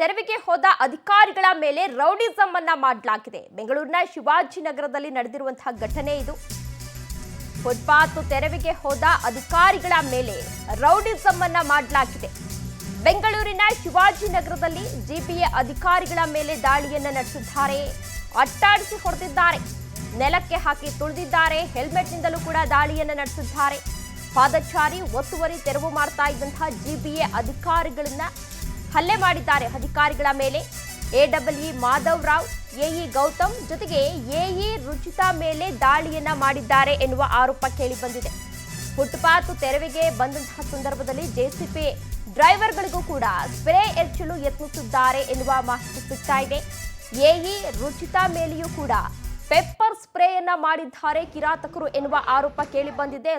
ತೆರವಿಗೆ ಹೋದ ಅಧಿಕಾರಿಗಳ ಮೇಲೆ ರೌಡಿಸಂ ಅನ್ನ ಮಾಡಲಾಗಿದೆ. ಬೆಂಗಳೂರಿನ ಶಿವಾಜಿನಗರದಲ್ಲಿ ನಡೆದಿರುವಂತಹ ಘಟನೆ ಇದು. ಫುಟ್ಪಾತ್ ತೆರವಿಗೆ ಹೋದ ಅಧಿಕಾರಿಗಳ ಮೇಲೆ ರೌಡಿಸಂ ಅನ್ನ ಮಾಡಲಾಗಿದೆ. ಬೆಂಗಳೂರಿನ ಶಿವಾಜಿನಗರದಲ್ಲಿ ಜಿಬಿಎ ಅಧಿಕಾರಿಗಳ ಮೇಲೆ ದಾಳಿಯನ್ನ ನಡೆಸಿದ್ದಾರೆ. ಅಟ್ಟಾಡಿಸಿ ಹೊಡೆದಿದ್ದಾರೆ, ನೆಲಕ್ಕೆ ಹಾಕಿ ತುಳಿದಿದ್ದಾರೆ. ಹೆಲ್ಮೆಟ್ನಿಂದಲೂ ಕೂಡ ದಾಳಿಯನ್ನ ನಡೆಸಿದ್ದಾರೆ. ಪಾದಚಾರಿ ಒತ್ತುವರಿ ತೆರವು ಮಾಡ್ತಾ ಇದ್ದಂತಹ ಜಿಬಿಎ ಅಧಿಕಾರಿಗಳನ್ನ ಹಲ್ಲೆ ಮಾಡಿದ್ದಾರೆ. ಅಧಿಕಾರಿಗಳ ಮೇಲೆ ಎಡಬ್ಲ್ಯೂ ಮಾಧವ್ ರಾವ್, ಎಇ ಗೌತಮ್ ಜೊತೆಗೆ ಎಇ ರುಚಿತಾ ಮೇಲೆ ದಾಳಿಯನ್ನ ಮಾಡಿದ್ದಾರೆ ಎನ್ನುವ ಆರೋಪ ಕೇಳಿ ಬಂದಿದೆ. ಫುಟ್ಪಾತ್ ತೆರವಿಗೆ ಬಂದಂತಹ ಸಂದರ್ಭದಲ್ಲಿ ಜೆಸಿಪಿ ಡ್ರೈವರ್ಗಳಿಗೂ ಕೂಡ ಸ್ಪ್ರೇ ಎರಚಲು ಯತ್ನಿಸಿದ್ದಾರೆ ಎನ್ನುವ ಮಾಹಿತಿ ಸಿಗ್ತಾ ಇದೆ. ಎಇ ರುಚಿತಾ ಮೇಲೆಯೂ ಕೂಡ ಪೆಪ್ಪರ್ ಸ್ಪ್ರೇಯನ್ನ ಮಾಡಿದ್ದಾರೆ ಕಿರಾತಕರು ಎನ್ನುವ ಆರೋಪ ಕೇಳಿ ಬಂದಿದೆ.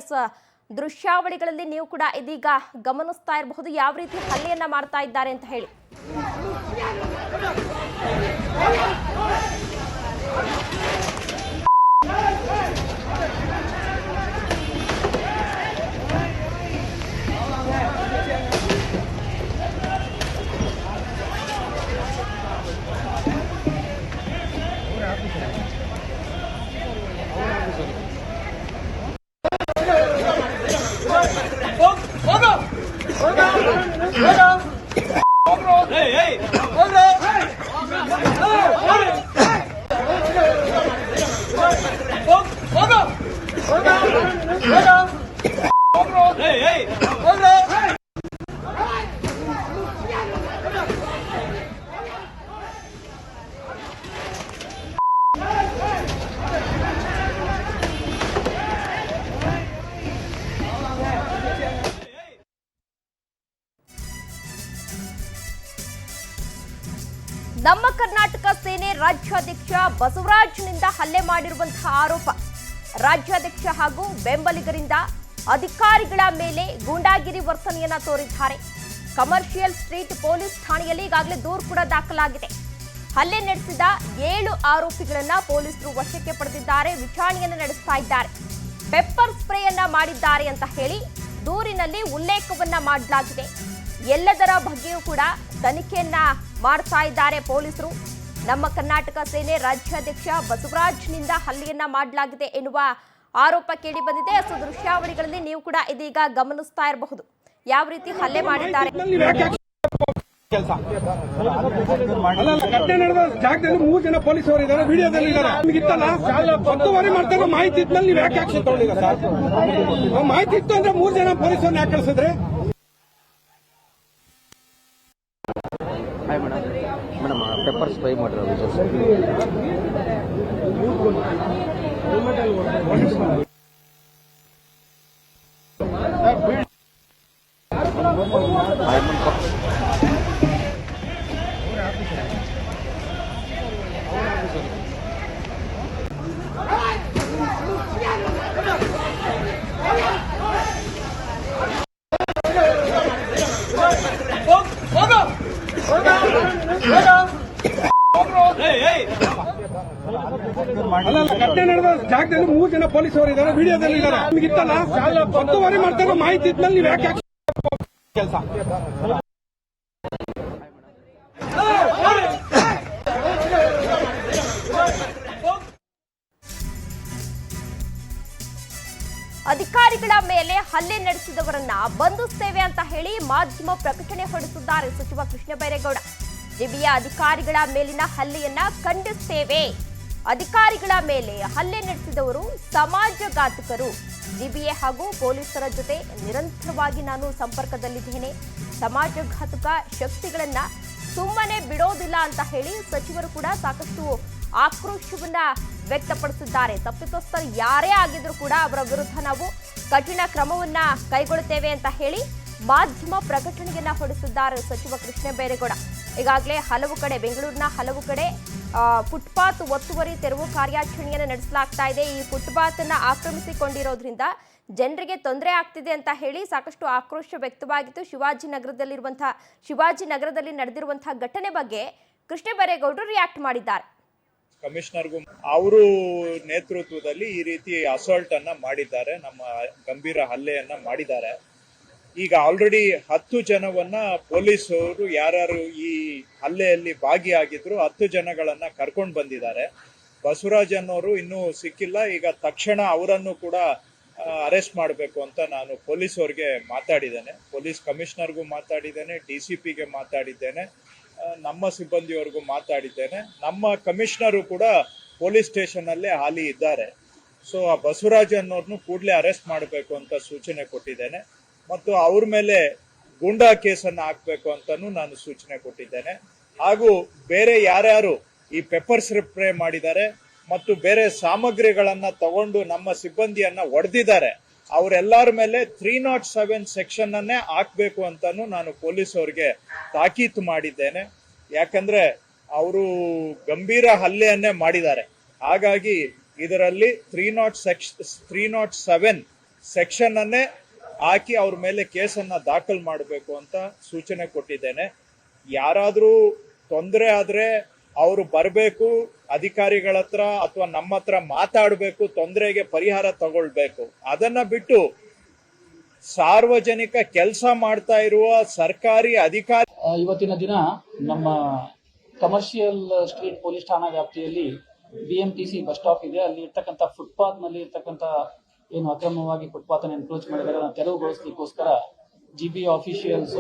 ದೃಶ್ಯಾವಳಿಗಳಲ್ಲಿ ನೀವು ಕೂಡ ಇದೀಗ ಗಮನಿಸ್ತಾ ಇರಬಹುದು ಯಾವ ರೀತಿ ಹಲ್ಲೆಯನ್ನ ಮಾಡ್ತಾ ಇದ್ದಾರೆ ಅಂತ ಹೇಳಿ. ನಮ್ಮ ಕರ್ನಾಟಕ ಸೇನೆ ರಾಜ್ಯಾಧ್ಯಕ್ಷ ಬಸವರಾಜ್ನಿಂದ ಹಲ್ಲೆ ಮಾಡಿರುವಂತಹ ಆರೋಪ. ರಾಜ್ಯಾಧ್ಯಕ್ಷ ಹಾಗೂ ಬೆಂಬಲಿಗರಿಂದ ಅಧಿಕಾರಿಗಳ ಮೇಲೆ ಗೂಂಡಾಗಿರಿ ವರ್ತನೆಯನ್ನ ತೋರಿದ್ದಾರೆ. ಕಮರ್ಷಿಯಲ್ ಸ್ಟ್ರೀಟ್ ಪೊಲೀಸ್ ಠಾಣೆಯಲ್ಲಿ ಈಗಾಗಲೇ ದೂರು ಕೂಡ ದಾಖಲಾಗಿದೆ. ಹಲ್ಲೆ ನಡೆಸಿದ 7 ಆರೋಪಿಗಳನ್ನ ಪೊಲೀಸರು ವಶಕ್ಕೆ ಪಡೆದಿದ್ದಾರೆ. ವಿಚಾರಣೆಯನ್ನು ನಡೆಸ್ತಾ ಇದ್ದಾರೆ. ಪೆಪ್ಪರ್ ಸ್ಪ್ರೇಯನ್ನ ಮಾಡಿದ್ದಾರೆ ಅಂತ ಹೇಳಿ ದೂರಿನಲ್ಲಿ ಉಲ್ಲೇಖವನ್ನ ಮಾಡಲಾಗಿದೆ. ಎಲ್ಲದರ ಬಗ್ಗೆಯೂ ಕೂಡ ತನಿಖೆಯನ್ನ ಮಾಡ್ತಾ ಇದ್ದಾರೆ ಪೊಲೀಸರು. ನಮ್ಮ ಕರ್ನಾಟಕ ಸೇನೆ ರಾಜ್ಯಾಧ್ಯಕ್ಷ ಬಸವರಾಜ್ನಿಂದ ಹಲ್ಲೆಯನ್ನ ಮಾಡಲಾಗಿದೆ ಎನ್ನುವ ಆರೋಪ ಕೇಳಿ ಬಂದಿದೆ. ದೃಶ್ಯಾವಳಿಗಳಲ್ಲಿ ನೀವು ಕೂಡ ಇದೀಗ ಗಮನಿಸ್ತಾ ಇರಬಹುದು ಯಾವ ರೀತಿ ಹಲ್ಲೆ ಮಾಡಿದ್ದಾರೆ. ಘಟನೆ ನಡೆದ ಜಾಗದಲ್ಲಿ 3 ಜನ ಪೊಲೀಸರು ಇದ್ದಾರೆ, ವಿಡಿಯೋದಲ್ಲಿ ಇದ್ದಾರೆ. ಒತ್ತುವರಿ ಮಾಡ್ತಾರೆ ಮಾಹಿತಿ ಇದ್ಮೇಲೆ ನೀವು ಯಾಕೆ ಆಕ್ಷನ್ ತಗೊಂಡಿಲ್ಲ ಸರ್? ಮಾಹಿತಿ ಇತ್ತು ಅಂದ್ರೆ 3 ಜನ ಪೊಲೀಸರನ್ನ ಯಾಕೆ ಕಳಿಸಿದ್ರೆ? ಹಾಯ್ ಮೇಡಮ್ ಪೆಪ್ಪರ್ ಸ್ಪ್ರೇ ಮಾಡಿರೋ ಘಟನೆ ನಡೆದ ಜಾಗದಲ್ಲಿ 3 ಜನ ಪೊಲೀಸರು ಇದ್ದಾರೆ, ವಿಡಿಯೋದಲ್ಲಿ ಇದ್ದಾರೆ. ಒತ್ತುವರಿ ಮಾಡ್ತಾರೆ ಮಾಹಿತಿ ಇದ್ಮೇಲೆ ನೀವು ಯಾಕೆ ಕೆಲಸ? ಅಧಿಕಾರಿಗಳ ಮೇಲೆ ಹಲ್ಲೆ ನಡೆಸಿದವರನ್ನ ಬಂಧಿಸುತ್ತೇವೆ ಅಂತ ಹೇಳಿ ಮಾಧ್ಯಮ ಪ್ರಕಟಣೆ ಹೊರಡಿಸಿದ್ದಾರೆ ಸಚಿವ ಕೃಷ್ಣ ಬೈರೇಗೌಡ. ಜಿಬಿಎ ಅಧಿಕಾರಿಗಳ ಮೇಲಿನ ಹಲ್ಲೆಯನ್ನ ಖಂಡಿಸುತ್ತೇವೆ. ಅಧಿಕಾರಿಗಳ ಮೇಲೆ ಹಲ್ಲೆ ನಡೆಸಿದವರು ಸಮಾಜಘಾತಕರು. ಜಿಬಿಎ ಹಾಗೂ ಪೊಲೀಸರ ಜೊತೆ ನಿರಂತರವಾಗಿ ನಾನು ಸಂಪರ್ಕದಲ್ಲಿದ್ದೇನೆ. ಸಮಾಜಘಾತಕ ಶಕ್ತಿಗಳನ್ನ ಸುಮ್ಮನೆ ಬಿಡೋದಿಲ್ಲ ಅಂತ ಹೇಳಿ ಸಚಿವರು ಕೂಡ ಸಾಕಷ್ಟು ಆಕ್ರೋಶವನ್ನ ವ್ಯಕ್ತಪಡಿಸಿದ್ದಾರೆ. ತಪ್ಪಿತಸ್ಥರು ಯಾರೇ ಆಗಿದ್ರು ಕೂಡ ಅವರ ವಿರುದ್ಧ ನಾವು ಕಠಿಣ ಕ್ರಮವನ್ನ ಕೈಗೊಳ್ಳುತ್ತೇವೆ ಅಂತ ಹೇಳಿ ಮಾಧ್ಯಮ ಪ್ರಕಟಣೆಯನ್ನ ಹೊರಡಿಸಿದ್ದಾರೆ ಸಚಿವ ಕೃಷ್ಣ ಬೈರೇಗೌಡ. ಈಗಾಗಲೇ ಹಲವು ಕಡೆ ಬೆಂಗಳೂರಿನ ಹಲವು ಕಡೆ ಫುಟ್ಪಾತ್ ಒತ್ತುವರಿ ತೆರವು ಕಾರ್ಯಾಚರಣೆಯನ್ನು ನಡೆಸಲಾಗ್ತಾ ಇದೆ. ಈ ಫುಟ್ಪಾತ್ ಅನ್ನ ಆಕ್ರಮಿಸಿಕೊಂಡಿರೋದ್ರಿಂದ ಜನರಿಗೆ ತೊಂದರೆ ಆಗ್ತಿದೆ ಅಂತ ಹೇಳಿ ಸಾಕಷ್ಟು ಆಕ್ರೋಶ ವ್ಯಕ್ತವಾಗಿತ್ತು. ಶಿವಾಜಿನಗರದಲ್ಲಿ ನಡೆದಿರುವಂತಹ ಘಟನೆ ಬಗ್ಗೆ ಕೃಷ್ಣ ಬೈರೇಗೌಡರು ರಿಯಾಕ್ಟ್ ಮಾಡಿದ್ದಾರೆ. ಕಮಿಷನರ್ಗೂ ಅವರು ನೇತೃತ್ವದಲ್ಲಿ ಈ ರೀತಿ ಅಸಾಲ್ಟ್ ಅನ್ನ ಮಾಡಿದ್ದಾರೆ, ನಮ್ಮ ಗಂಭೀರ ಹಲ್ಲೆಯನ್ನ ಮಾಡಿದ್ದಾರೆ. ಈಗ ಆಲ್ರೆಡಿ 10 ಜನವನ್ನ ಪೊಲೀಸರು ಯಾರು ಈ ಹಲ್ಲೆಯಲ್ಲಿ ಭಾಗಿಯಾಗಿದ್ರು 10 ಜನಗಳನ್ನ ಕರ್ಕೊಂಡು ಬಂದಿದ್ದಾರೆ. ಬಸವರಾಜ್ ಅನ್ನೋರು ಇನ್ನೂ ಸಿಕ್ಕಿಲ್ಲ. ಈಗ ತಕ್ಷಣ ಅವರನ್ನು ಕೂಡ ಅರೆಸ್ಟ್ ಮಾಡಬೇಕು ಅಂತ ನಾನು ಪೊಲೀಸವ್ರಿಗೆ ಮಾತಾಡಿದ್ದೇನೆ. ಪೊಲೀಸ್ ಕಮಿಷನರ್ಗೂ ಮಾತಾಡಿದ್ದೇನೆ, DCPಗೆ ಮಾತಾಡಿದ್ದೇನೆ, ನಮ್ಮ ಸಿಬ್ಬಂದಿಯವರೆಗೂ ಮಾತಾಡಿದ್ದೇನೆ. ನಮ್ಮ ಕಮಿಷನರು ಕೂಡ ಪೊಲೀಸ್ ಸ್ಟೇಷನ್ ಅಲ್ಲೇ ಹಾಲಿ ಇದ್ದಾರೆ. ಸೊ ಆ ಬಸವರಾಜ್ ಅನ್ನೋರ್ನು ಕೂಡಲೇ ಅರೆಸ್ಟ್ ಮಾಡಬೇಕು ಅಂತ ಸೂಚನೆ ಕೊಟ್ಟಿದ್ದೇನೆ ಮತ್ತು ಅವ್ರ ಮೇಲೆ ಗೂಂಡಾ ಕೇಸನ್ನು ಹಾಕಬೇಕು ಅಂತಾನು ನಾನು ಸೂಚನೆ ಕೊಟ್ಟಿದ್ದೇನೆ. ಹಾಗೂ ಬೇರೆ ಯಾರ್ಯಾರು ಈ ಪೆಪ್ಪರ್ ಸ್ಪ್ರೇ ಮಾಡಿದ್ದಾರೆ ಮತ್ತು ಬೇರೆ ಸಾಮಗ್ರಿಗಳನ್ನ ತಗೊಂಡು ನಮ್ಮ ಸಿಬ್ಬಂದಿಯನ್ನ ಹೊಡೆದಿದ್ದಾರೆ ಅವರೆಲ್ಲರ ಮೇಲೆ 307 ಸೆಕ್ಷನ್ ಅನ್ನೇ ಹಾಕ್ಬೇಕು ಅಂತಾನು ನಾನು ಪೊಲೀಸ್ ಅವರಿಗೆ ತಾಕೀತು ಮಾಡಿದ್ದೇನೆ. ಯಾಕಂದ್ರೆ ಅವರು ಗಂಭೀರ ಹಲ್ಲೆಯನ್ನೇ ಮಾಡಿದ್ದಾರೆ. ಹಾಗಾಗಿ ಇದರಲ್ಲಿ 307 ಸೆಕ್ಷನ್ ಅನ್ನೇ ಹಾಕಿ ಅವ್ರ ಮೇಲೆ ಕೇಸನ್ನ ದಾಖಲು ಮಾಡಬೇಕು ಅಂತ ಸೂಚನೆ ಕೊಟ್ಟಿದ್ದೇನೆ. ಯಾರಾದ್ರೂ ತೊಂದರೆ ಆದ್ರೆ ಅವರು ಬರಬೇಕು ಅಧಿಕಾರಿಗಳ ಹತ್ರ ಅಥವಾ ನಮ್ಮ ಹತ್ರ ಮಾತಾಡಬೇಕು, ತೊಂದರೆಗೆ ಪರಿಹಾರ ತಗೊಳ್ಬೇಕು. ಅದನ್ನ ಬಿಟ್ಟು ಸಾರ್ವಜನಿಕ ಕೆಲಸ ಮಾಡ್ತಾ ಇರುವ ಸರ್ಕಾರಿ ಅಧಿಕಾರಿ ಇವತ್ತಿನ ದಿನ ನಮ್ಮ ಕಮರ್ಷಿಯಲ್ ಸ್ಟ್ರೀಟ್ ಪೊಲೀಸ್ ಠಾಣಾ ವ್ಯಾಪ್ತಿಯಲ್ಲಿ BMTC ಬಸ್ ಸ್ಟಾಪ್ ಇದೆ. ಅಲ್ಲಿ ಇರ್ತಕ್ಕಂಥ ಫುಟ್ಪಾತ್ ನಲ್ಲಿ ಇರ್ತಕ್ಕಂಥ ಏನು ಅಕ್ರಮವಾಗಿ ಫುಟ್ಪಾತ್ ಅನ್ನು ಎನ್ಕ್ರೋಚ್ ಮಾಡಿದ್ದಾರೆ ಅದನ್ನು ತೆರವುಗೊಳಿಸಲಿಕ್ಕೋಸ್ಕರ GB ಆಫೀಷಿಯಲ್ಸ್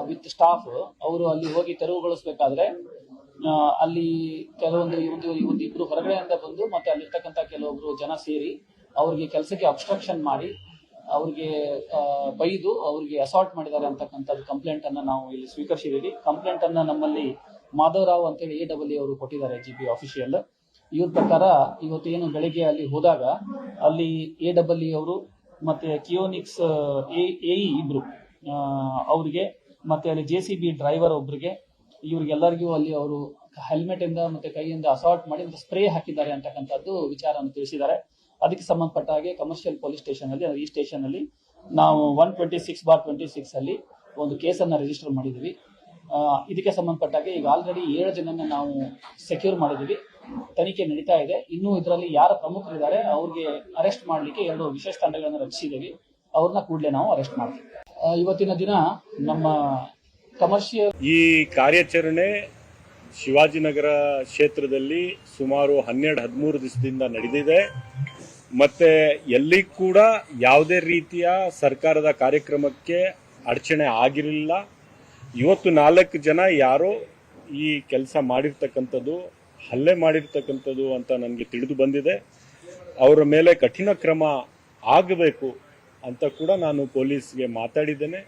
ವಿತ್ ಸ್ಟಾಫ್ ಅವರು ಅಲ್ಲಿ ಹೋಗಿ ತೆರವುಗೊಳಿಸಬೇಕಾದ್ರೆ ಅಲ್ಲಿ ಒಂದು ಇಬ್ರು ಹೊರಗಡೆಯಿಂದ ಬಂದು ಮತ್ತೆ ಅಲ್ಲಿರ್ತಕ್ಕಂಥ ಕೆಲವೊಬ್ರು ಜನ ಸೇರಿ ಅವ್ರಿಗೆ ಕೆಲಸಕ್ಕೆ ಅಬ್ಸ್ಟ್ರಕ್ಷನ್ ಮಾಡಿ ಅವ್ರಿಗೆ ಬೈದು ಅವ್ರಿಗೆ ಅಸಾಲ್ಟ್ ಮಾಡಿದ್ದಾರೆ ಅಂತಕ್ಕಂಥದ್ದು ಕಂಪ್ಲೇಂಟ್ ಅನ್ನ ನಾವು ಇಲ್ಲಿ ಸ್ವೀಕರಿಸಿದ್ದೀವಿ. ಕಂಪ್ಲೇಂಟ್ ಅನ್ನ ನಮ್ಮಲ್ಲಿ ಮಾಧವರಾವ್ ಅಂತೇಳಿ AAA ಅವರು ಕೊಟ್ಟಿದ್ದಾರೆ GB ಆಫೀಷಿಯಲ್. ಇವ್ರ ಪ್ರಕಾರ ಇವತ್ತು ಏನು ಬೆಳಿಗ್ಗೆ ಅಲ್ಲಿ ಹೋದಾಗ ಅಲ್ಲಿ AAA ಅವರು ಮತ್ತೆ ಕಿಯೋನಿಕ್ಸ್ AE ಇಬ್ರು ಅವ್ರಿಗೆ ಮತ್ತೆ ಅಲ್ಲಿ JCB ಡ್ರೈವರ್ ಒಬ್ರಿಗೆ ಇವ್ರಿಗೆಲ್ಲರಿಗೂ ಅಲ್ಲಿ ಅವರು ಹೆಲ್ಮೆಟ್ ಇಂದ ಮತ್ತೆ ಕೈಯಿಂದ ಅಸಾಲ್ಟ್ ಮಾಡಿ ಮತ್ತೆ ಸ್ಪ್ರೇ ಹಾಕಿದ್ದಾರೆ ಅಂತಕ್ಕಂಥದ್ದು ವಿಚಾರವನ್ನು ತಿಳಿಸಿದ್ದಾರೆ. ಅದಕ್ಕೆ ಸಂಬಂಧಪಟ್ಟ ಹಾಗೆ ಕಮರ್ಷಿಯಲ್ ಪೊಲೀಸ್ ಸ್ಟೇಷನ್ ಅಲ್ಲಿ ಈ ಸ್ಟೇಷನ್ ಅಲ್ಲಿ ನಾವು 126/26 ಅಲ್ಲಿ ಒಂದು ಕೇಸನ್ನ ರಿಜಿಸ್ಟರ್ ಮಾಡಿದೀವಿ. ಇದಕ್ಕೆ ಸಂಬಂಧಪಟ್ಟಾಗೆ ಈಗ ಆಲ್ರೆಡಿ 7 ಜನನ್ನ ನಾವು ಸೆಕ್ಯೂರ್ ಮಾಡಿದೀವಿ. ತನಿಖೆ ನಡೀತಾ ಇದೆ. ಇನ್ನು ಇದರಲ್ಲಿ ಯಾರು ಪ್ರಮುಖರಿದ್ದಾರೆ ಅವ್ರಿಗೆ ಅರೆಸ್ಟ್ ಮಾಡಲಿಕ್ಕೆ 2 ವಿಶೇಷ ತಂಡಗಳನ್ನು ರಚಿಸಿದ್ದೀವಿ. ಅವ್ರನ್ನ ಕೂಡಲೇ ನಾವು ಅರೆಸ್ಟ್ ಮಾಡ್ತೀವಿ. ಇವತ್ತಿನ ದಿನ ನಮ್ಮ ಕಮರ್ಷಿಯಲ್ ಈ ಕಾರ್ಯಾಚರಣೆ ಶಿವಾಜಿನಗರ ಕ್ಷೇತ್ರದಲ್ಲಿ ಸುಮಾರು 12-13 ದಿವಸದಿಂದ ನಡೆದಿದೆ. ಮತ್ತೆ ಎಲ್ಲಿ ಕೂಡ ಯಾವುದೇ ರೀತಿಯ ಸರ್ಕಾರದ ಕಾರ್ಯಕ್ರಮಕ್ಕೆ ಅಡಚಣೆ ಆಗಿರಲಿಲ್ಲ. ಇವತ್ತು 4 ಜನ ಯಾರೋ ಈ ಕೆಲಸ ಮಾಡಿರ್ತಕ್ಕಂಥದ್ದು, ಹಲ್ಲೆ ಮಾಡಿರ್ತಕ್ಕಂಥದ್ದು ಅಂತ ನನಗೆ ತಿಳಿದು ಬಂದಿದೆ. ಅವರ ಮೇಲೆ ಕಠಿಣ ಕ್ರಮ ಆಗಬೇಕು ಅಂತ ಕೂಡ ನಾನು ಪೊಲೀಸ್ಗೆ ಮಾತಾಡಿದ್ದೇನೆ,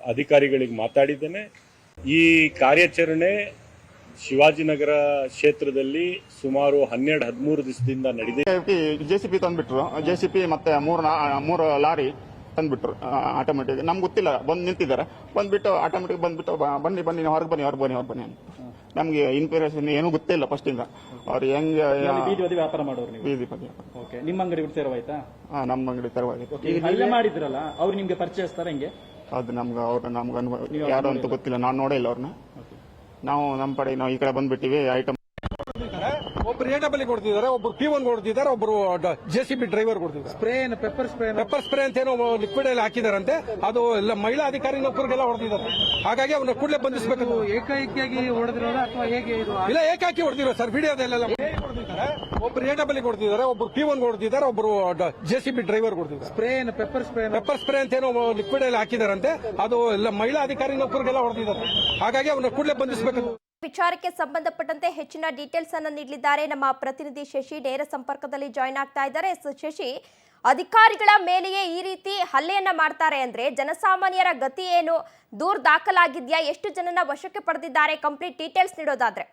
ಅಧಿಕಾರಿಗಳಿಗೆ ಮಾತಾಡಿದ್ದೇನೆ. ಈ ಕಾರ್ಯಾಚರಣೆ ಶಿವಾಜಿನಗರ ಕ್ಷೇತ್ರದಲ್ಲಿ ಸುಮಾರು 12-13 ದಿವಸದಿಂದ ನಡೆದಿದೆ. JCP ತಂದ್ಬಿಟ್ರು. JCP ಮತ್ತೆ ಮೂರು ಲಾರಿ ತಂದ್ಬಿಟ್ರು ಆಟೋಮೆಟಿಕ್. ನಮ್ಗೆ ಗೊತ್ತಿಲ್ಲ, ಬಂದು ನಿಂತಿದ್ದಾರೆ. ಬಂದ್ಬಿಟ್ಟು ಆಟೋಮೆಟಿಕ್ ಬಂದ್ಬಿಟ್ಟು ಬನ್ನಿ ಹೊರಗೆ ಬನ್ನಿ ಅಂತ. ನಮ್ಗೆ ಇನ್ಫಾರ್ಮೇಷನ್ ಏನೂ ಗೊತ್ತಿಲ್ಲ ಫಸ್ಟ್ ಇಂದ. ಅವ್ರು ಹೆಂಗೆ ಬೀದಿ ವ್ಯಾಪಾರ ಮಾಡೋರು ನೀವು? ಬೀದಿ ಬದಿ. ಓಕೆ, ನಿಮ್ಮ ಅಂಗಡಿ ತೆರವಾಯ್ತಾ? ನಮ್ಮ ಅಂಗಡಿ ತೆರವಾಗಿದೆ. ಈಗ ಹಲ್ಲೆ ಮಾಡಿದ್ರಲ್ಲ, ಅವ್ರು ನಿಮ್ಗೆ ಪರಿಚಯಿಸ್ತಾರೆ ಹೆಂಗೆ? ಅದು ನಮ್ಗೆ ಯಾರು ಅಂತ ಗೊತ್ತಿಲ್ಲ, ನಾನು ನೋಡಿಲ್ಲ ಅವ್ರನ್ನ. ನಾವು ನಮ್ಮ ಕಡೆ ನಾವು ಈ ಕಡೆ ಬಂದ್ಬಿಟ್ಟಿವಿ. ಐಟಮ್ ಒಬ್ರು AAA ಕೊಡ್ತಿದ್ದಾರೆ, ಒಬ್ರು P1 ಕೊಡ್ತಿದ್ದಾರೆ, ಒಬ್ರು JCB ಡ್ರೈವರ್ ಕೊಡ್ತಿದ್ದಾರೆ. ಪೆಪ್ಪರ್ ಸ್ಪ್ರೇ ಅಂತ ಏನೋ ಲಿಕ್ವಿಡ್ ಅಲ್ಲಿ ಹಾಕಿದಾರಂತೆ. ಅದು ಎಲ್ಲ ಮಹಿಳಾ ಅಧಿಕಾರಿ ನೌಕರಿಗೆಲ್ಲ ಹೊಡೆದಿದ್ದಾರೆ. ಹಾಗಾಗಿ ಅವ್ರನ್ನ ಕೂಡಲೇ ಬಂಧಿಸಬೇಕು. ಏಕಾಏಕಿಯಾಗಿ ಹೊಡೆದಿರೋದು ಅಥವಾ ಹೇಗೆ? ಇಲ್ಲ, ಏಕಾಕಿ ಹೊಡೆದಿರೋ ಸರ್. ವಿಡಿಯೋದಲ್ಲೆಲ್ಲ ಒಬ್ರು AAA ಕೊಡ್ತಿದ್ದಾರೆ, ಒಬ್ರು P1 ಕೊಡ್ತಿದ್ದಾರೆ, ಒಬ್ರು JCB ಡ್ರೈವರ್ ಕೊಡ್ತಿದ್ದಾರೆ. ಪೆಪ್ಪರ್ ಸ್ಪ್ರೇ ಅಂತ ಏನೋ ಲಿಕ್ವಿಡ್ ಅಲ್ಲಿ ಹಾಕಿದಾರಂತೆ. ಅದು ಎಲ್ಲ ಮಹಿಳಾ ಅಧಿಕಾರಿ ನೌಕರಿಗೆಲ್ಲ ಹೊಡೆದಿದ್ದಾರೆ. ಹಾಗಾಗಿ ಅವ್ರನ್ನ ಕೂಡಲೇ ಬಂಧಿಸಬೇಕು. ವಿಚಾರಕ್ಕೆ ಸಂಬಂಧಪಟ್ಟಂತೆ ಹೆಚ್ಚಿನ ಡೀಟೇಲ್ಸ್ ಅನ್ನು ನೀಡಲಿದ್ದಾರೆ ನಮ್ಮ ಪ್ರತಿನಿಧಿ ಶಶಿ. ನೇರ ಸಂಪರ್ಕದಲ್ಲಿ ಜಾಯ್ನ್ ಆಗ್ತಾ ಇದ್ದಾರೆ. ಶಶಿ, ಅಧಿಕಾರಿಗಳ ಮೇಲೆಯೇ ಈ ರೀತಿ ಹಲ್ಲೆಯನ್ನ ಮಾಡ್ತಾರೆ ಅಂದ್ರೆ ಜನಸಾಮಾನ್ಯರ ಗತಿ ಏನು? ದೂರು ದಾಖಲಾಗಿದ್ಯಾ? ಎಷ್ಟು ಜನನ ವಶಕ್ಕೆ ಪಡೆದಿದ್ದಾರೆ? ಕಂಪ್ಲೀಟ್ ಡೀಟೇಲ್ಸ್ ನೀಡೋದಾದ್ರೆ.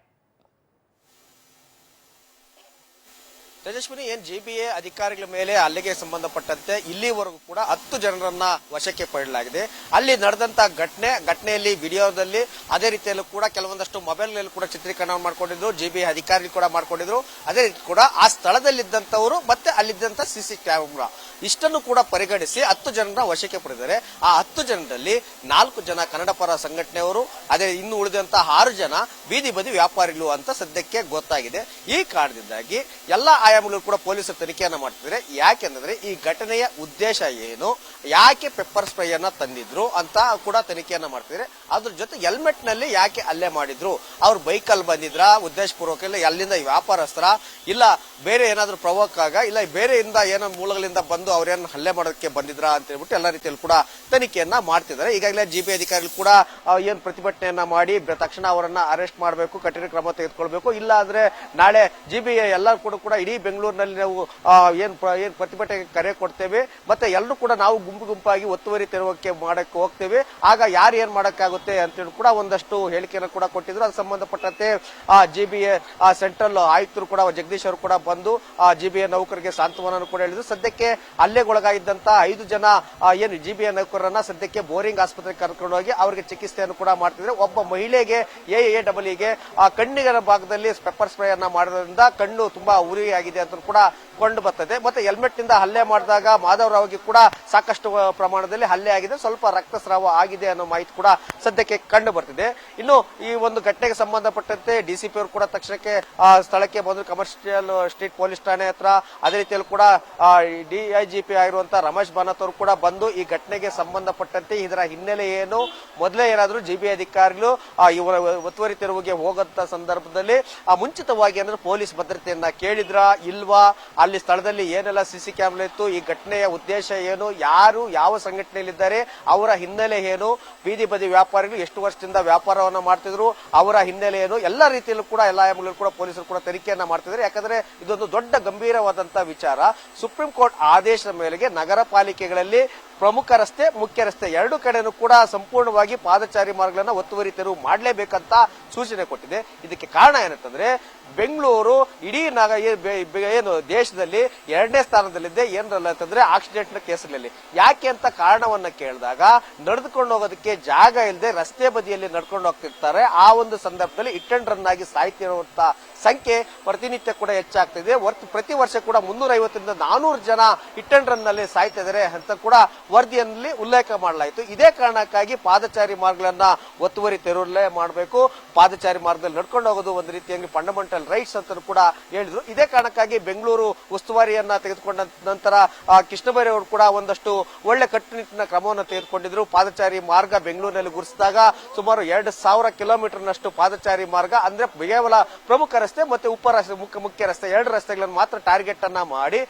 ತೇಜಸ್ವಿನಿ, GBA ಅಧಿಕಾರಿಗಳ ಮೇಲೆ ಹಲ್ಲೆಗೆ ಸಂಬಂಧಪಟ್ಟಂತೆ ಇಲ್ಲಿವರೆಗೂ ಕೂಡ 10 ಜನರನ್ನ ವಶಕ್ಕೆ ಪಡೆಯಲಾಗಿದೆ. ಅಲ್ಲಿ ನಡೆದಂತ ಘಟನೆಯಲ್ಲಿ ವಿಡಿಯೋದಲ್ಲಿ ಅದೇ ರೀತಿಯಲ್ಲೂ ಕೂಡ ಕೆಲವೊಂದಷ್ಟು ಮೊಬೈಲ್ ನಲ್ಲಿ ಕೂಡ ಚಿತ್ರೀಕರಣ ಮಾಡ್ಕೊಂಡಿದ್ರು. GBA ಅಧಿಕಾರಿಗಳು ಕೂಡ ಮಾಡ್ಕೊಂಡಿದ್ರು. ಅದೇ ರೀತಿ ಕೂಡ ಆ ಸ್ಥಳದಲ್ಲಿದ್ದಂತವರು ಮತ್ತೆ ಅಲ್ಲಿದ್ದಂತ CC ಕ್ಯಾಮೆರಾ ಇಷ್ಟನ್ನು ಕೂಡ ಪರಿಗಣಿಸಿ 10 ಜನರ ವಶಕ್ಕೆ ಪಡೆದಿದ್ದಾರೆ. ಆ 10 ಜನರಲ್ಲಿ 4 ಜನ ಕನ್ನಡ ಪರ ಸಂಘಟನೆಯವರು, ಅದೇ ಇನ್ನು ಉಳಿದಂತ 6 ಜನ ಬೀದಿ ಬದಿ ವ್ಯಾಪಾರಿಗಳು ಅಂತ ಸದ್ಯಕ್ಕೆ ಗೊತ್ತಾಗಿದೆ. ಈ ಕಾರಣದಿಂದಾಗಿ ಎಲ್ಲ ಆಯಾಮಗಳು ಕೂಡ ಪೊಲೀಸರು ತನಿಖೆಯನ್ನ ಮಾಡ್ತಿದ್ರೆ. ಯಾಕೆಂದ್ರೆ ಈ ಘಟನೆಯ ಉದ್ದೇಶ ಏನು, ಯಾಕೆ ಪೆಪ್ಪರ್ ಸ್ಪ್ರೇ ಅನ್ನ ತಂದಿದ್ರು ಅಂತ ಕೂಡ ತನಿಖೆಯನ್ನ ಮಾಡ್ತಿದ್ರೆ. ಅದ್ರ ಜೊತೆ ಹೆಲ್ಮೆಟ್ ನಲ್ಲಿ ಯಾಕೆ ಹಲ್ಲೆ ಮಾಡಿದ್ರು, ಅವ್ರು ಬೈಕಲ್ಲಿ ಬಂದಿದ್ರ ಉದ್ದೇಶಪೂರ್ವಕ, ಇಲ್ಲ ಅಲ್ಲಿಂದ ವ್ಯಾಪಾರಸ್ಥರ, ಇಲ್ಲ ಬೇರೆ ಏನಾದ್ರು ಪ್ರವೋಕ್ ಆಗ, ಇಲ್ಲ ಬೇರೆಯಿಂದ ಏನೋ ಮೂಲಗಳಿಂದ ಬಂದು ಅವ್ರೇನು ಹಲ್ಲೆ ಮಾಡೋದಕ್ಕೆ ಬಂದಿದ್ರ ಅಂತ ಹೇಳ್ಬಿಟ್ಟು ಎಲ್ಲ ರೀತಿಯಲ್ಲಿ ಕೂಡ ತನಿಖೆಯನ್ನ ಮಾಡ್ತಿದ್ದಾರೆ. ಈಗಾಗಲೇ ಜಿಬಿ ಅಧಿಕಾರಿಗಳು ಕೂಡ ಏನ್ ಪ್ರತಿಭಟನೆಯನ್ನ ಮಾಡಿ ತಕ್ಷಣ ಅವರನ್ನ ಅರೆಸ್ಟ್ ಮಾಡಬೇಕು, ಕಠಿಣ ಕ್ರಮ ತೆಗೆದುಕೊಳ್ಬೇಕು, ಇಲ್ಲ ಅಂದ್ರೆ ನಾಳೆ ಜಿಬಿ ಎಲ್ಲರೂ ಕೂಡ ಇಡೀ ಬೆಂಗಳೂರಿನಲ್ಲಿ ನಾವು ಏನ್ ಪ್ರತಿಭಟನೆಗೆ ಕರೆ ಕೊಡ್ತೇವೆ, ಮತ್ತೆ ಎಲ್ಲರೂ ಕೂಡ ನಾವು ಗುಂಪಾಗಿ ಒತ್ತುವರಿ ತೆರವುಕ್ಕೆ ಮಾಡಕ್ಕೆ ಹೋಗ್ತೇವೆ, ಆಗ ಯಾರು ಏನ್ ಮಾಡಕ್ಕಾಗುತ್ತೆ ಅಂತೇಳಿ ಕೂಡ ಒಂದಷ್ಟು ಹೇಳಿಕೆಯನ್ನು ಕೂಡ ಕೊಟ್ಟಿದ್ರು. ಅದಕ್ಕೆ ಸಂಬಂಧಪಟ್ಟಂತೆ ಜಿಬಿಎ ಸೆಂಟ್ರಲ್ ಆಯುಕ್ತರು ಕೂಡ ಜಗದೀಶ್ ಅವರು ಕೂಡ ಬಂದು ಜಿಬಿಎ ನೌಕರರಿಗೆ ಸಾಂತ್ವನ ಕೂಡ ಹೇಳಿದ್ರು. ಸದ್ಯಕ್ಕೆ ಹಲ್ಲೆಗೊಳಗಾಗಿದ್ದಂತ 5 ಜನ ಏನು ಜಿಬಿಎ ನೌಕರರನ್ನ ಸದ್ಯಕ್ಕೆ ಬೋರಿಂಗ್ ಆಸ್ಪತ್ರೆಗೆ ಕರ್ಕೊಂಡು ಹೋಗಿ ಅವರಿಗೆ ಚಿಕಿತ್ಸೆಯನ್ನು ಕೂಡ ಮಾಡ್ತಿದ್ರೆ. ಒಬ್ಬ ಮಹಿಳೆಗೆ AAEE ಕಣ್ಣಿನ ಭಾಗದಲ್ಲಿ ಪೆಪ್ಪರ್ ಸ್ಪ್ರೇ ಅನ್ನ ಮಾಡೋದ್ರಿಂದ ಕಣ್ಣು ತುಂಬಾ ಉರಿಯಾಗಿದೆ ಅಂತ ಕೂಡ ಕೊಂಡು ಬರ್ತದೆ. ಮತ್ತೆ ಹೆಲ್ಮೆಟ್ ನಿಂದ ಹಲ್ಲೆ ಮಾಡಿದಾಗ ಮಾಧವರಾವ್ಗೆ ಕೂಡ ಸಾಕಷ್ಟು ಪ್ರಮಾಣದಲ್ಲಿ ಹಲ್ಲೆ ಆಗಿದೆ, ಸ್ವಲ್ಪ ರಕ್ತಸ್ರಾವ ಆಗಿದೆ ಅನ್ನೋ ಮಾಹಿತಿ ಕೂಡ ಸದ್ಯಕ್ಕೆ ಕಂಡು ಬರ್ತಿದೆ. ಇನ್ನು ಈ ಒಂದು ಘಟನೆಗೆ ಸಂಬಂಧಪಟ್ಟಂತೆ ಡಿಸಿಪಿ ಅವರು ಕೂಡ ತಕ್ಷಣಕ್ಕೆ ಸ್ಥಳಕ್ಕೆ ಬಂದು ಕಮರ್ಷಿಯಲ್ ಸ್ಟ್ರೀಟ್ ಪೊಲೀಸ್ ಠಾಣೆ ಹತ್ರ, ಅದೇ ರೀತಿಯಲ್ಲಿ ಕೂಡ DIGP ಆಗಿರುವಂತಹ ರಮೇಶ್ ಬಾನತ್ ಅವರು ಕೂಡ ಬಂದು ಈ ಘಟನೆಗೆ ಸಂಬಂಧಪಟ್ಟಂತೆ ಇದರ ಹಿನ್ನೆಲೆ ಏನು, ಮೊದಲೇ ಏನಾದ್ರು ಜಿಬಿ ಅಧಿಕಾರಿಗಳು ಇವರ ಒತ್ತುವರಿ ತೆರವಿಗೆ ಹೋಗಂತ ಸಂದರ್ಭದಲ್ಲಿ ಮುಂಚಿತವಾಗಿ ಏನಾದ್ರು ಪೊಲೀಸ್ ಭದ್ರತೆಯನ್ನ ಕೇಳಿದ್ರ ಇಲ್ವಾ, ಅಲ್ಲಿ ಸ್ಥಳದಲ್ಲಿ ಏನೆಲ್ಲ ಸಿಸಿ ಕ್ಯಾಮೆರಾ ಇತ್ತು, ಈ ಘಟನೆಯ ಉದ್ದೇಶ ಏನು, ಯಾರು ಯಾವ ಸಂಘಟನೆಯಲ್ಲಿದ್ದಾರೆ, ಅವರ ಹಿನ್ನೆಲೆ ಏನು, ಬೀದಿ ಬದಿ ವ್ಯಾಪಾರಿಗಳು ಎಷ್ಟು ವರ್ಷದಿಂದ ವ್ಯಾಪಾರವನ್ನ ಮಾಡ್ತಿದ್ರು, ಅವರ ಹಿನ್ನೆಲೆ ಏನು, ಎಲ್ಲ ರೀತಿಯಲ್ಲೂ ಕೂಡ ಎಲ್ಲ ಆಯಾಮಗಳಲ್ಲೂ ಕೂಡ ಪೊಲೀಸರು ಕೂಡ ತನಿಖೆಯನ್ನ ಮಾಡ್ತಿದ್ದಾರೆ. ಯಾಕಂದ್ರೆ ಇದೊಂದು ದೊಡ್ಡ ಗಂಭೀರವಾದಂತಹ ವಿಚಾರ. ಸುಪ್ರೀಂ ಕೋರ್ಟ್ ಆದೇಶದ ಮೇರೆಗೆ ನಗರ ಪಾಲಿಕೆಗಳಲ್ಲಿ ಪ್ರಮುಖ ರಸ್ತೆ, ಮುಖ್ಯ ರಸ್ತೆ ಎರಡು ಕಡೆನೂ ಕೂಡ ಸಂಪೂರ್ಣವಾಗಿ ಪಾದಚಾರಿ ಮಾರ್ಗಗಳನ್ನ ಒತ್ತುವರಿ ತೆರವು ಮಾಡಲೇಬೇಕಂತ ಸೂಚನೆ ಕೊಟ್ಟಿದೆ. ಇದಕ್ಕೆ ಕಾರಣ ಏನಂತಂದ್ರೆ ಬೆಂಗಳೂರು ಇಡೀ ಏನು ದೇಶದಲ್ಲಿ 2ನೇ ಸ್ಥಾನದಲ್ಲಿದೆ ಏನರಲ್ಲ ಅಂತಂದ್ರೆ ಆಕ್ಸಿಡೆಂಟ್ ಕೇಸ್ಗಳಲ್ಲಿ. ಯಾಕೆ ಅಂತ ಕಾರಣವನ್ನ ಕೇಳಿದಾಗ ನಡೆದುಕೊಂಡು ಹೋಗೋದಕ್ಕೆ ಜಾಗ ಇಲ್ಲದೆ ರಸ್ತೆ ಬದಿಯಲ್ಲಿ ನಡ್ಕೊಂಡು ಹೋಗ್ತಿರ್ತಾರೆ. ಆ ಒಂದು ಸಂದರ್ಭದಲ್ಲಿ ಹಿಟ್ ಅಂಡ್ ರನ್ ಆಗಿ ಸಾಯ್ತಿರುವಂತ ಸಂಖ್ಯೆ ಪ್ರತಿನಿತ್ಯ ಕೂಡ ಹೆಚ್ಚಾಗ್ತಿದೆ. ಪ್ರತಿ ವರ್ಷ ಕೂಡ 350ರಿಂದ 400 ಜನ ಹಿಟ್ ಅಂಡ್ ರನ್ ನಲ್ಲಿ ಸಾಯ್ತಾ ಇದ್ದಾರೆ ಅಂತ ಕೂಡ ವರದಿಯಲ್ಲಿ ಉಲ್ಲೇಖ ಮಾಡಲಾಯಿತು. ಇದೇ ಕಾರಣಕ್ಕಾಗಿ ಪಾದಚಾರಿ ಮಾರ್ಗಗಳನ್ನ ಒತ್ತುವರಿ ತೆರವಲ್ಲೇ ಮಾಡಬೇಕು, ಪಾದಚಾರಿ ಮಾರ್ಗದಲ್ಲಿ ನಡ್ಕೊಂಡು ಹೋಗೋದು ಒಂದು ರೀತಿಯಾಗಿ ಫಂಡಮೆಂಟಲ್ ರೈಟ್ಸ್ ಅಂತ ಕೂಡ ಹೇಳಿದ್ರು. ಇದೇ ಕಾರಣಕ್ಕಾಗಿ ಬೆಂಗಳೂರು ಉಸ್ತುವಾರಿಯನ್ನ ತೆಗೆದುಕೊಂಡ ನಂತರ ಕೃಷ್ಣ ಬೈರೇಗೌಡ ಅವರು ಕೂಡ ಒಂದಷ್ಟು ಒಳ್ಳೆ ಕಟ್ಟುನಿಟ್ಟಿನ ಕ್ರಮವನ್ನು ತೆಗೆದುಕೊಂಡಿದ್ರು. ಪಾದಚಾರಿ ಮಾರ್ಗ ಬೆಂಗಳೂರಿನಲ್ಲಿ ಗುರುಸಿದಾಗ ಸುಮಾರು 2000 ಕಿಲೋಮೀಟರ್ನಷ್ಟು ಪಾದಚಾರಿ ಮಾರ್ಗ ಅಂದ್ರೆ ಕೇವಲ ಪ್ರಮುಖ ರಸ್ತೆ ಮತ್ತೆ ಉಪ ರಸ್ತೆ, ಮುಖ್ಯ ರಸ್ತೆ 2 ರಸ್ತೆಗಳನ್ನು ಮಾತ್ರ ಟಾರ್ಗೆಟ್ ಅನ್ನ ಮಾಡಿ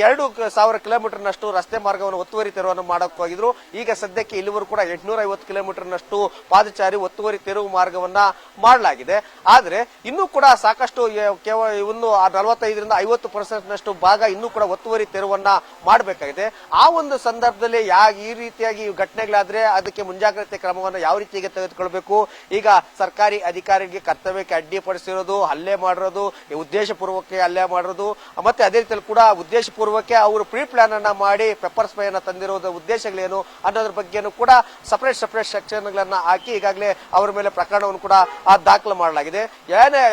2000 ಕಿಲೋಮೀಟರ್ನಷ್ಟು ರಸ್ತೆ ಮಾರ್ಗವನ್ನು ಒತ್ತುವರಿ ತೆರವನ್ನು ಮಾಡಕ್ ಹೋಗಿದ್ರು. ಈಗ ಸದ್ಯಕ್ಕೆ ಇಲ್ಲಿವರೆಗೂ ಕೂಡ 850 ಕಿಲೋಮೀಟರ್ನಷ್ಟು ಪಾದಚಾರಿ ಒತ್ತುವರಿ ತೆರವು ಮಾರ್ಗವನ್ನ ಮಾಡಲಾಗಿದೆ. ಆದ್ರೆ ಇನ್ನೂ ಕೂಡ ಸಾಕಷ್ಟು ಇನ್ನು 45ರಿಂದ 50% ಭಾಗ ಇನ್ನೂ ಕೂಡ ಒತ್ತುವರಿ ತೆರವನ್ನ ಮಾಡಬೇಕಾಗಿದೆ. ಆ ಒಂದು ಸಂದರ್ಭದಲ್ಲಿ ಈ ರೀತಿಯಾಗಿ ಘಟನೆಗಳಾದ್ರೆ ಅದಕ್ಕೆ ಮುಂಜಾಗ್ರತೆ ಕ್ರಮವನ್ನು ಯಾವ ರೀತಿಗೆ ತೆಗೆದುಕೊಳ್ಬೇಕು. ಈಗ ಸರ್ಕಾರಿ ಅಧಿಕಾರಿಗೆ ಕರ್ತವ್ಯಕ್ಕೆ ಅಡ್ಡಿಪಡಿಸಿರೋದು, ಹಲ್ಲೆ ಮಾಡಿರೋದು, ಉದ್ದೇಶಪೂರ್ವಕ ಹಲ್ಲೆ ಮಾಡಿರೋದು, ಮತ್ತೆ ಅದೇ ರೀತಿಯಲ್ಲಿ ಕೂಡ ಉದ್ದೇಶಪೂರ್ವಕ ಅವರು ಪ್ರೀ ಪ್ಲಾನ್ ಅನ್ನ ಮಾಡಿ ಪೆಪ್ಪರ್ ಸ್ಪ್ರೇ ಅನ್ನ ತಂದಿರೋದು ಉದ್ದೇಶಗಳೇನು ಅನ್ನೋದ್ರ ಬಗ್ಗೆನೂ ಕೂಡ ಸಪರೇಟ್ ಸೆಕ್ಷನ್ ಗಳನ್ನ ಹಾಕಿ ಈಗಾಗಲೇ ಅವರ ಮೇಲೆ ಪ್ರಕರಣವನ್ನು ಕೂಡ ದಾಖಲು ಮಾಡಲಾಗಿದೆ.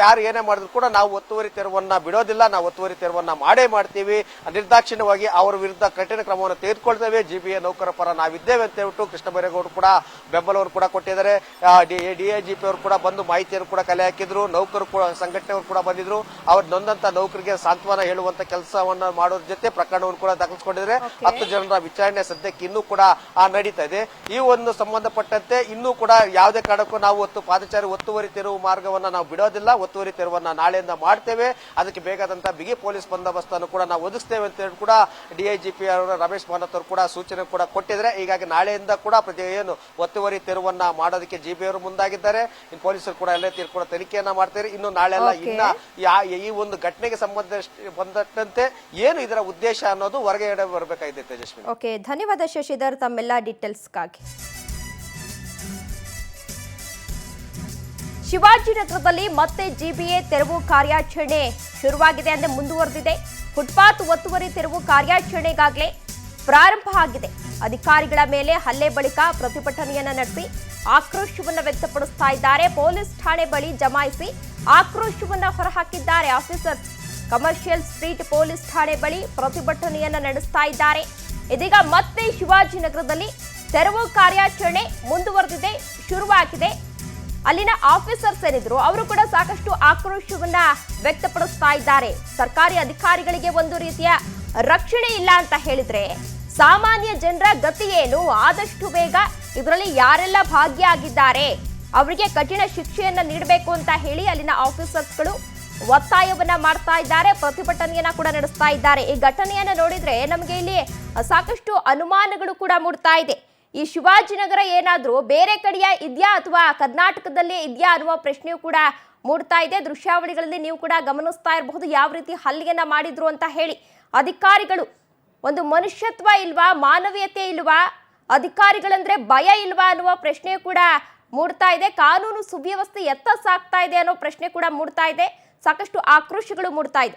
ಯಾರು ಏನೇ ಮಾಡಿದ್ರು ಕೂಡ ನಾವು ಒತ್ತುವರಿ ತೆರವನ್ನ ಬಿಡೋದಿಲ್ಲ, ನಾವು ಒತ್ತುವರಿ ತೆರವನ್ನ ಮಾಡೇ ಮಾಡ್ತೀವಿ, ನಿರ್ದಾಕ್ಷಿಣ್ಯವಾಗಿ ಅವರ ವಿರುದ್ಧ ಕಠಿಣ ಕ್ರಮವನ್ನು ತೆಗೆದುಕೊಳ್ತೇವೆ, ಜಿಬಿಎ ನೌಕರ ಪರ ನಾವಿದ್ದೇವೆ ಅಂತ ಹೇಳ್ಬಿಟ್ಟು ಕೃಷ್ಣ ಬೈರೇಗೌಡ ಕೂಡ ಬೆಂಬಲವನ್ನು ಕೂಡ ಕೊಟ್ಟಿದ್ದಾರೆ. DIGP ಅವರು ಕೂಡ ಬಂದು ಮಾಹಿತಿಯನ್ನು ಕೂಡ ಕಲೆ ಹಾಕಿದ್ರು. ನೌಕರು ಕೂಡ ಸಂಘಟನೆಯವರು ಕೂಡ ಬಂದಿದ್ರು. ಅವ್ರು ನೊಂದಂತ ನೌಕರಿಗೆ ಸಾಂತ್ವನ ಹೇಳುವಂತ ಕೆಲಸವನ್ನ ಮಾಡೋದ್ರ ಜೊತೆ ಪ್ರಕರಣವನ್ನು ಕೂಡ ದಾಖಲಿಸಿಕೊಂಡಿದ್ದಾರೆ. 10 ಜನರ ವಿಚಾರಣೆ ಸದ್ಯಕ್ಕೆ ಇನ್ನೂ ಕೂಡ ನಡೀತಾ ಇದೆ. ಈ ಒಂದು ಸಂಬಂಧಪಟ್ಟಂತೆ ಇನ್ನೂ ಕೂಡ ಯಾವುದೇ ಕಾರಣಕ್ಕೂ ನಾವು ಪಾದಚಾರಿ ಒತ್ತುವರಿ ತೆರವು ಮಾರ್ಗವನ್ನ ನಾವು ಬಿಡೋದಿಲ್ಲ, ಒತ್ತುವರಿ ತೆರವನ್ನ ನಾಳೆಯಿಂದ ಮಾಡ್ತೇವೆ, ಅದಕ್ಕೆ ಬೇಕಾದಂತಹ ಬಿಗಿ ಪೊಲೀಸ್ ಬಂದೋಬಸ್ತನ್ನು ಕೂಡ ನಾವು ಒದಗಿಸ್ತೇವೆ ಅಂತ ಹೇಳಿ ಕೂಡ DIGP ಅವರ ರಮೇಶ್ ಬಾನತ್ ಅವರು ಕೂಡ ಸೂಚನೆ ಕೂಡ ಕೊಟ್ಟಿದ್ದಾರೆ. ಹೀಗಾಗಿ ನಾಳೆಯಿಂದ ಕೂಡ ಏನು ಒತ್ತುವರಿ ತೆರವನ್ನ ಮಾಡೋದಕ್ಕೆ ಜಿಬಿ ಅವರು ಮುಂದಾಗಿದ್ದಾರೆ. ಇನ್ನು ಪೊಲೀಸರು ಕೂಡ ಎಲ್ಲ ಕೂಡ ತನಿಖೆಯನ್ನ ಮಾಡ್ತಾರೆ. ಇನ್ನು ನಾಳೆಲ್ಲ ಈ ಒಂದು ಘಟನೆಗೆ ಸಂಬಂಧಪಟ್ಟಂತೆ ಏನು ಇದರ ಉದ್ದೇಶ ಅನ್ನೋದು ಹೊರಗಡೆ ಬರಬೇಕಾಗಿದೆ. ತೇಜಸ್ವಿ, ಓಕೆ, ಧನ್ಯವಾದ ಶಶಿಧರ್ ತಮ್ಮೆಲ್ಲ ಡೀಟೇಲ್ಸ್ಗಾಗಿ. ಶಿವಾಜಿನಗರದಲ್ಲಿ ಮತ್ತೆ ಜಿಬಿಎ ತೆರವು ಕಾರ್ಯಾಚರಣೆ ಶುರುವಾಗಿದೆ, ಅಂದ್ರೆ ಮುಂದುವರೆದಿದೆ. ಫುಟ್ಪಾತ್ ಒತ್ತುವರಿ ತೆರವು ಕಾರ್ಯಾಚರಣೆಗಾಗಲೇ ಪ್ರಾರಂಭ ಆಗಿದೆ. ಅಧಿಕಾರಿಗಳ ಮೇಲೆ ಹಲ್ಲೆ ಬಳಿಕ ಪ್ರತಿಭಟನೆಯನ್ನ ನಡೆಸಿ ಆಕ್ರೋಶವನ್ನ ವ್ಯಕ್ತಪಡಿಸ್ತಾ ಇದ್ದಾರೆ. ಪೊಲೀಸ್ ಠಾಣೆ ಬಳಿ ಜಮಾಯಿಸಿ ಆಕ್ರೋಶವನ್ನ ಹೊರಹಾಕಿದ್ದಾರೆ ಆಫೀಸರ್ಸ್. ಕಮರ್ಷಿಯಲ್ ಸ್ಟ್ರೀಟ್ ಪೊಲೀಸ್ ಠಾಣೆ ಬಳಿ ಪ್ರತಿಭಟನೆಯನ್ನ ನಡೆಸ್ತಾ ಇದ್ದಾರೆ. ಇದೀಗ ಮತ್ತೆ ಶಿವಾಜಿನಗರದಲ್ಲಿ ತೆರವು ಕಾರ್ಯಾಚರಣೆ ಮುಂದುವರೆದಿದೆ, ಶುರುವಾಗಿದೆ. ಅಲ್ಲಿನ ಆಫೀಸರ್ಸ್ ಏನಿದ್ರು ಅವರು ಕೂಡ ಸಾಕಷ್ಟು ಆಕ್ರೋಶವನ್ನ ವ್ಯಕ್ತಪಡಿಸ್ತಾ ಇದ್ದಾರೆ. ಸರ್ಕಾರಿ ಅಧಿಕಾರಿಗಳಿಗೆ ಒಂದು ರೀತಿಯ ರಕ್ಷಣೆ ಇಲ್ಲ ಅಂತ ಹೇಳಿದ್ರೆ ಸಾಮಾನ್ಯ ಜನರ ಗತಿ ಏನು? ಆದಷ್ಟು ಬೇಗ ಇದರಲ್ಲಿ ಯಾರೆಲ್ಲ ಭಾಗಿಯಾಗಿದ್ದಾರೆ ಅವರಿಗೆ ಕಠಿಣ ಶಿಕ್ಷೆಯನ್ನ ನೀಡಬೇಕು ಅಂತ ಹೇಳಿ ಅಲ್ಲಿನ ಆಫೀಸರ್ಸ್ಗಳು ಒತ್ತಾಯವನ್ನ ಮಾಡ್ತಾ ಇದ್ದಾರೆ, ಪ್ರತಿಭಟನೆಯನ್ನ ಕೂಡ ನಡೆಸ್ತಾ ಇದ್ದಾರೆ. ಈ ಘಟನೆಯನ್ನ ನೋಡಿದ್ರೆ ನಮಗೆ ಇಲ್ಲಿ ಸಾಕಷ್ಟು ಅನುಮಾನಗಳು ಕೂಡ ಮೂಡ್ತಾ ಇದೆ. ಈ ಶಿವಾಜಿನಗರ ಏನಾದ್ರೂ ಬೇರೆ ಕಡೆಯ ಇದೆಯಾ ಅಥವಾ ಕರ್ನಾಟಕದಲ್ಲೇ ಇದೆಯಾ ಅನ್ನುವ ಪ್ರಶ್ನೆಯೂ ಕೂಡ ಮೂಡ್ತಾ ಇದೆ. ದೃಶ್ಯಾವಳಿಗಳಲ್ಲಿ ನೀವು ಕೂಡ ಗಮನಿಸ್ತಾ ಇರಬಹುದು ಯಾವ ರೀತಿ ಹಲ್ಲೆಯನ್ನ ಮಾಡಿದ್ರು ಅಂತ ಹೇಳಿ. ಅಧಿಕಾರಿಗಳು ಒಂದು ಮನುಷ್ಯತ್ವ ಇಲ್ವಾ, ಮಾನವೀಯತೆ ಇಲ್ವಾ, ಅಧಿಕಾರಿಗಳಂದ್ರೆ ಭಯ ಇಲ್ವಾ ಅನ್ನುವ ಪ್ರಶ್ನೆ ಕೂಡ ಮೂಡ್ತಾ ಇದೆ. ಕಾನೂನು ಸುವ್ಯವಸ್ಥೆ ಎತ್ತ ಸಾಗ್ತಾ ಇದೆ ಅನ್ನೋ ಪ್ರಶ್ನೆ ಕೂಡ ಮೂಡ್ತಾ ಇದೆ. ಸಾಕಷ್ಟು ಆಕ್ರೋಶಗಳು ಮೂಡ್ತಾ ಇದೆ.